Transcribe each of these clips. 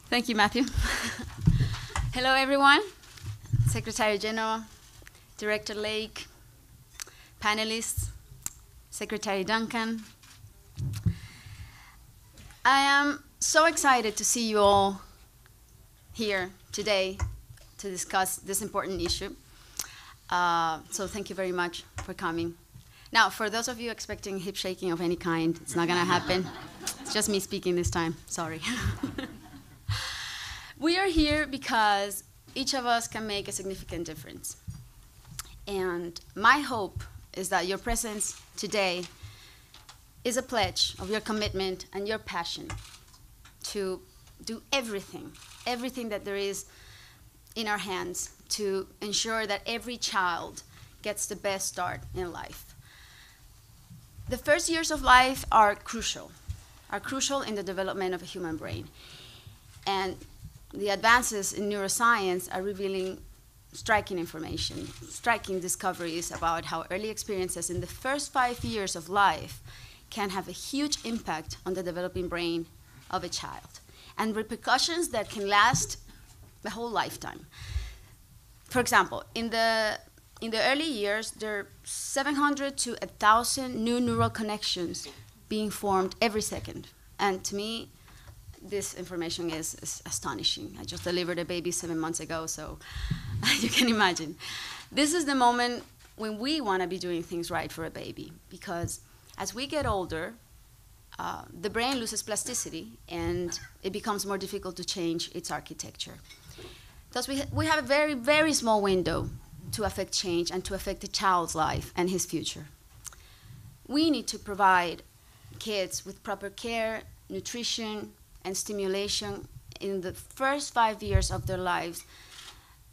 Thank you, Matthew. Hello, everyone. Secretary General, Director Lake, panelists, Secretary Duncan. I am so excited to see you all here today to discuss this important issue. So thank you very much for coming. Now, for those of you expecting hip shaking of any kind, it's not going to happen. It's just me speaking this time. Sorry. We are here because each of us can make a significant difference. And my hope is that your presence today is a pledge of your commitment and your passion to do everything that there is in our hands to ensure that every child gets the best start in life. The first years of life are crucial in the development of a human brain. And the advances in neuroscience are revealing striking information, striking discoveries about how early experiences in the first 5 years of life can have a huge impact on the developing brain of a child, and repercussions that can last the whole lifetime. For example, in the early years, there are 700 to 1,000 new neural connections being formed every second. And to me, this information is astonishing. I just delivered a baby 7 months ago, so you can imagine. This is the moment when we want to be doing things right for a baby, because as we get older, the brain loses plasticity, and it becomes more difficult to change its architecture. Thus, we have a very, very small window to affect change and to affect a child's life and his future. We need to provide kids with proper care, nutrition, and stimulation in the first 5 years of their lives,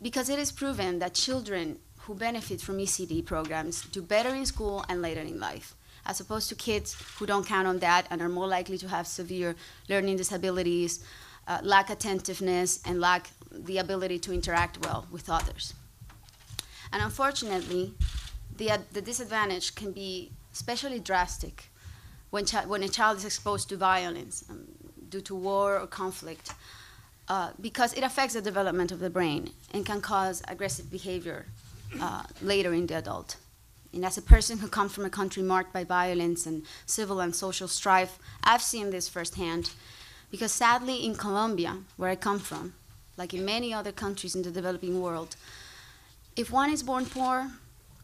because it is proven that children who benefit from ECD programs do better in school and later in life, as opposed to kids who don't count on that and are more likely to have severe learning disabilities, lack attentiveness, and lack the ability to interact well with others. And unfortunately, the disadvantage can be especially drastic when a child is exposed to violence due to war or conflict, because it affects the development of the brain and can cause aggressive behavior later in the adult. And as a person who comes from a country marked by violence and civil and social strife, I've seen this firsthand, because sadly in Colombia, where I come from, like in many other countries in the developing world, if one is born poor,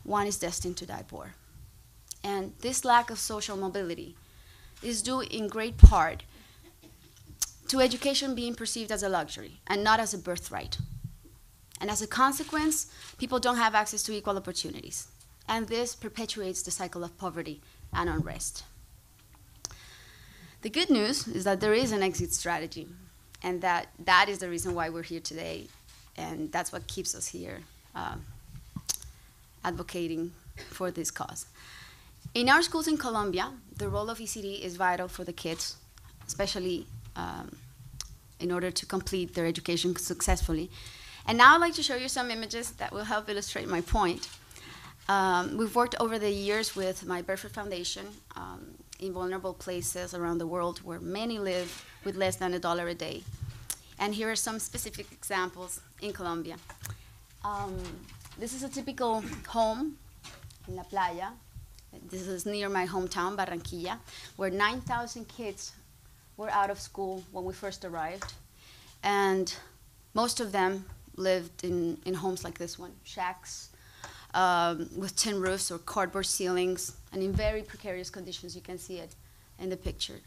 one is destined to die poor. And this lack of social mobility is due in great part to education being perceived as a luxury and not as a birthright. And as a consequence, people don't have access to equal opportunities. And this perpetuates the cycle of poverty and unrest. The good news is that there is an exit strategy, and that is the reason why we're here today, and that's what keeps us here advocating for this cause. In our schools in Colombia, the role of ECD is vital for the kids, especially in order to complete their education successfully. And now I'd like to show you some images that will help illustrate my point. We've worked over the years with my Berthoud Foundation in vulnerable places around the world where many live with less than $1 a day. And here are some specific examples in Colombia. This is a typical home in La Playa. This is near my hometown, Barranquilla, where 9,000 kids were out of school when we first arrived. And most of them lived in homes like this one, shacks with tin roofs or cardboard ceilings, and in very precarious conditions. You can see it in the picture.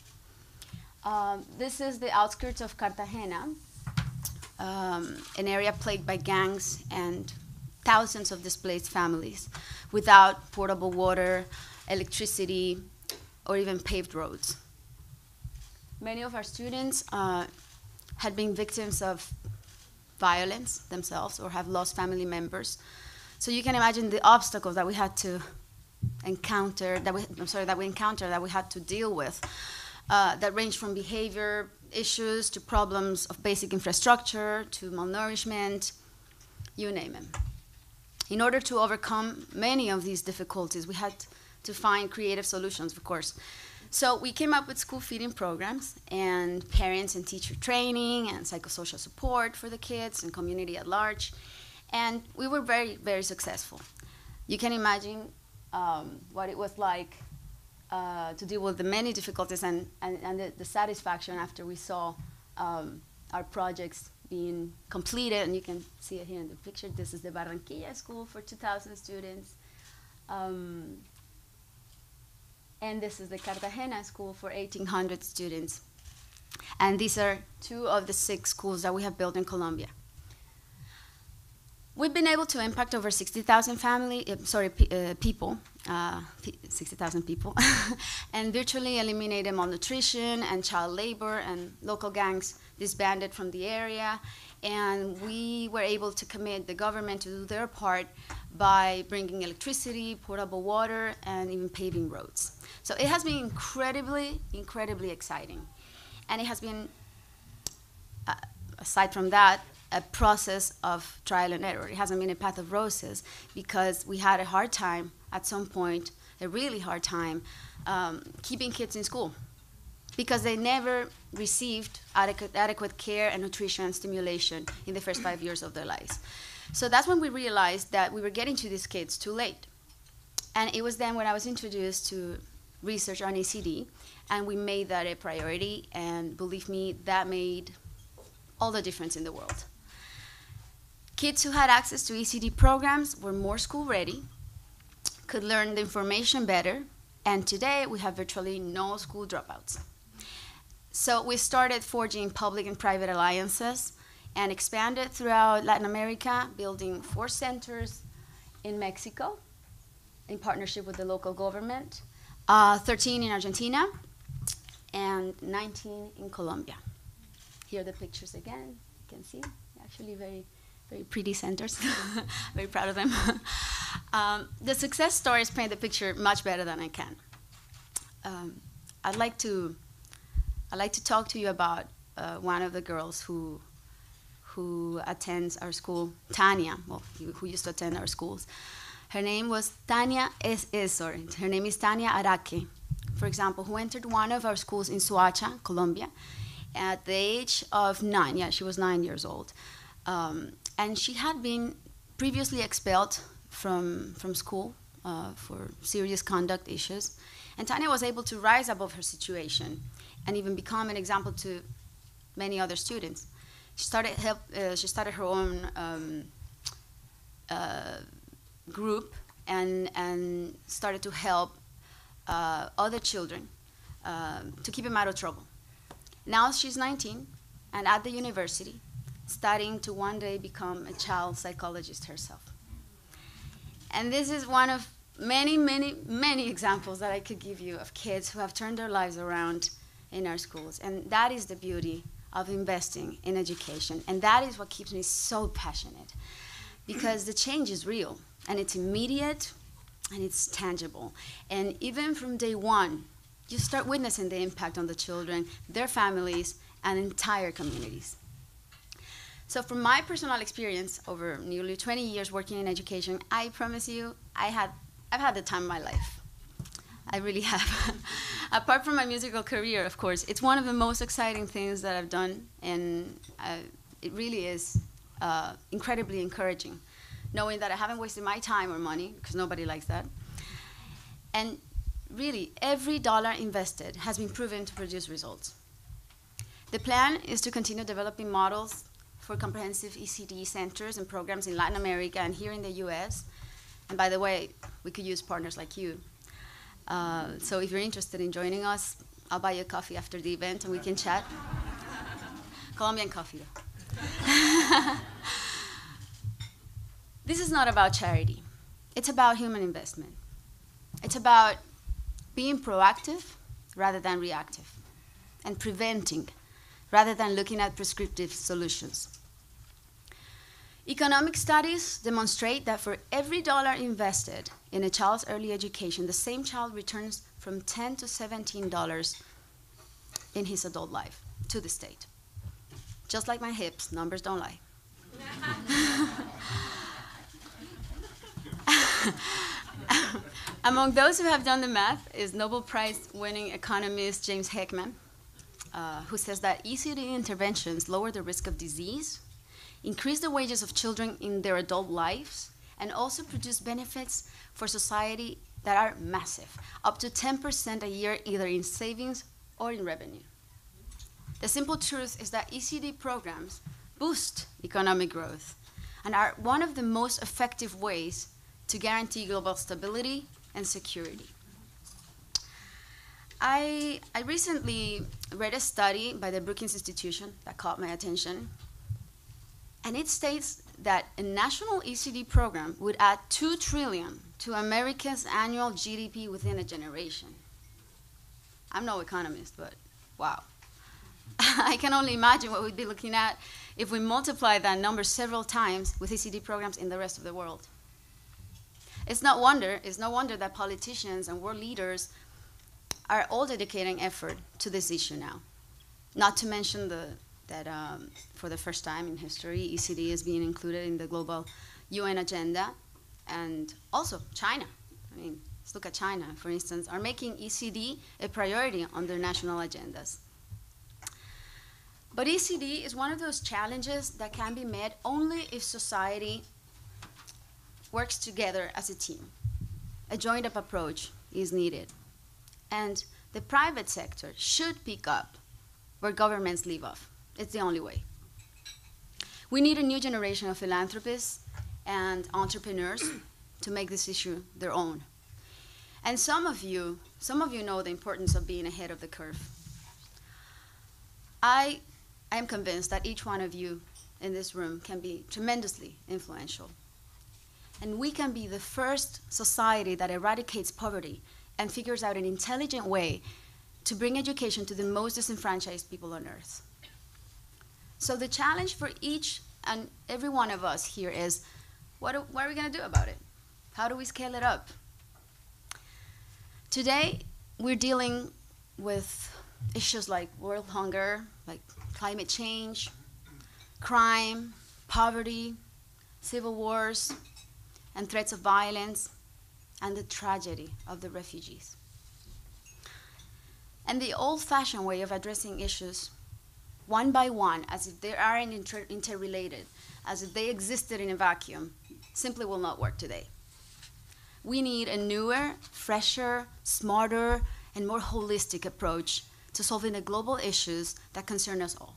This is the outskirts of Cartagena, an area plagued by gangs and thousands of displaced families without potable water, electricity, or even paved roads. Many of our students had been victims of violence themselves or have lost family members. So you can imagine the obstacles that we had to encounter, that we had to deal with, that range from behavior issues to problems of basic infrastructure to malnourishment, you name it. In order to overcome many of these difficulties, we had to find creative solutions, of course. So we came up with school feeding programs and parents and teacher training and psychosocial support for the kids and community at large. And we were very, very successful. You can imagine what it was like to deal with the many difficulties and the satisfaction after we saw our projects being completed. And you can see it here in the picture. This is the Barranquilla School for 2,000 students. And this is the Cartagena School for 1,800 students. And these are 2 of the 6 schools that we have built in Colombia. We've been able to impact over 60,000 people, 60,000 people, and virtually eliminated malnutrition and child labor, and local gangs disbanded from the area. And we were able to commit the government to do their part by bringing electricity, potable water, and even paving roads. So it has been incredibly, incredibly exciting. And it has been, aside from that, a process of trial and error. It hasn't been a path of roses because we had a hard time at some point, a really hard time, keeping kids in school because they never received adequate care and nutrition and stimulation in the first 5 years of their lives. So that's when we realized that we were getting to these kids too late. And it was then when I was introduced to research on ECD, and we made that a priority, and believe me, that made all the difference in the world. Kids who had access to ECD programs were more school ready, could learn the information better, and today we have virtually no school dropouts. So we started forging public and private alliances and expanded throughout Latin America, building 4 centers in Mexico in partnership with the local government, 13 in Argentina, and 19 in Colombia. Here are the pictures again. You can see, actually very, very pretty centers. Very proud of them. The success stories paint the picture much better than I can. I'd like to talk to you about one of the girls who attends our school, Tanya, who used to attend our schools. Her name was Tanya, her name is Tanya Araque, for example, who entered one of our schools in Soacha, Colombia, at the age of 9. Yeah, she was 9 years old. And she had been previously expelled from school for serious conduct issues. And Tanya was able to rise above her situation and even become an example to many other students. She started her own group and started to help other children to keep them out of trouble. Now she's 19 and at the university, studying to one day become a child psychologist herself. And this is one of many, many, many examples that I could give you of kids who have turned their lives around in our schools. And that is the beauty of investing in education. And that is what keeps me so passionate, because the change is real, and it's immediate, and it's tangible. And even from day one, you start witnessing the impact on the children, their families, and entire communities. So from my personal experience over nearly 20 years working in education, I promise you, I've had the time of my life. I really have. Apart from my musical career, of course, it's one of the most exciting things that I've done, and it really is incredibly encouraging, knowing that I haven't wasted my time or money, because nobody likes that. And really, every dollar invested has been proven to produce results. The plan is to continue developing models for comprehensive ECD centers and programs in Latin America and here in the US. And by the way, we could use partners like you. So if you're interested in joining us, I'll buy you a coffee after the event and we can chat. Colombian coffee. This is not about charity. It's about human investment. It's about being proactive rather than reactive, and preventing rather than looking at prescriptive solutions. Economic studies demonstrate that for every dollar invested in a child's early education, the same child returns from $10 to $17 in his adult life to the state. Just like my hips, numbers don't lie. Among those who have done the math is Nobel Prize-winning economist James Heckman, who says that ECD interventions lower the risk of disease, increase the wages of children in their adult lives, and also produce benefits for society that are massive, up to 10% a year either in savings or in revenue. The simple truth is that ECD programs boost economic growth and are one of the most effective ways to guarantee global stability and security. I recently read a study by the Brookings Institution that caught my attention, and it states that a national ECD program would add $2 trillion to America's annual GDP within a generation. I'm no economist, but wow. I can only imagine what we'd be looking at if we multiply that number several times with ECD programs in the rest of the world. It's no wonder that politicians and world leaders are all dedicating effort to this issue now. Not to mention that for the first time in history, ECD is being included in the global UN agenda, and also China. I mean, let's look at China, for instance, are making ECD a priority on their national agendas. But ECD is one of those challenges that can be met only if society works together as a team. A joined-up approach is needed. And the private sector should pick up where governments leave off. It's the only way. We need a new generation of philanthropists and entrepreneurs to make this issue their own. And some of you know the importance of being ahead of the curve. I am convinced that each one of you in this room can be tremendously influential. And we can be the first society that eradicates poverty and figures out an intelligent way to bring education to the most disenfranchised people on earth. So the challenge for each and every one of us here is, what are we going to do about it? How do we scale it up? Today, we're dealing with issues like world hunger, like climate change, crime, poverty, civil wars, and threats of violence, and the tragedy of the refugees. And the old-fashioned way of addressing issues one by one, as if they aren't interrelated, as if they existed in a vacuum, simply will not work today. We need a newer, fresher, smarter, and more holistic approach to solving the global issues that concern us all.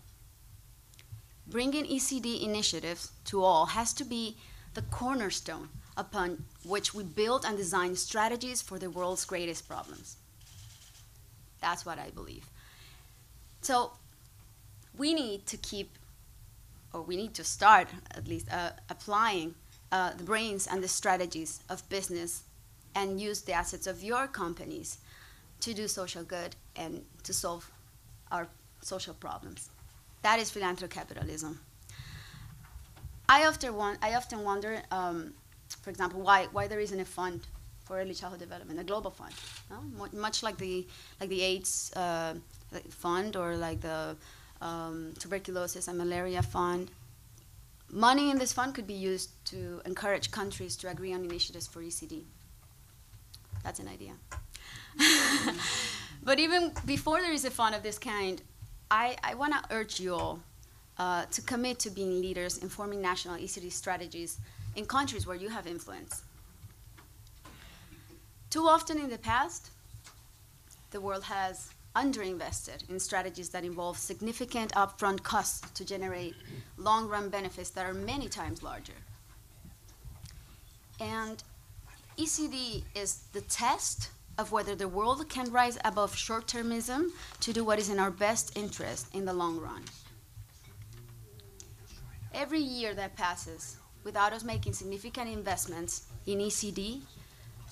Bringing ECD initiatives to all has to be the cornerstone upon which we build and design strategies for the world's greatest problems. That's what I believe. So we need to start at least applying the brains and the strategies of business and use the assets of your companies to do social good and to solve our social problems. That is philanthrocapitalism. I often wonder, for example, why there isn't a fund for early childhood development, a global fund, no? Much like the AIDS fund or like the tuberculosis and malaria fund. Money in this fund could be used to encourage countries to agree on initiatives for ECD. That's an idea. But even before there is a fund of this kind, I want to urge you all to commit to being leaders in forming national ECD strategies in countries where you have influence. Too often in the past, the world has underinvested in strategies that involve significant upfront costs to generate long-run benefits that are many times larger. And ECD is the test of whether the world can rise above short-termism to do what is in our best interest in the long run. Every year that passes without us making significant investments in ECD,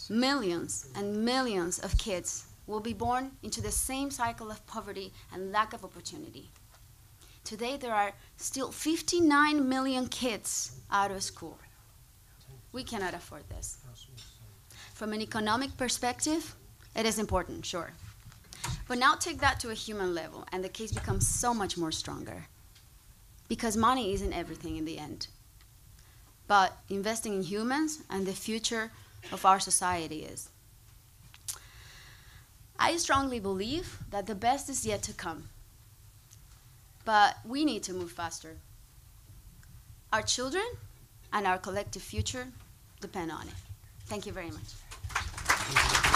millions and millions of kids will be born into the same cycle of poverty and lack of opportunity. Today, there are still 59 million kids out of school. We cannot afford this. From an economic perspective, it is important, sure. But now take that to a human level, and the case becomes so much more stronger. Because money isn't everything in the end. But investing in humans and the future of our society is. I strongly believe that the best is yet to come. But we need to move faster. Our children and our collective future depend on it. Thank you very much.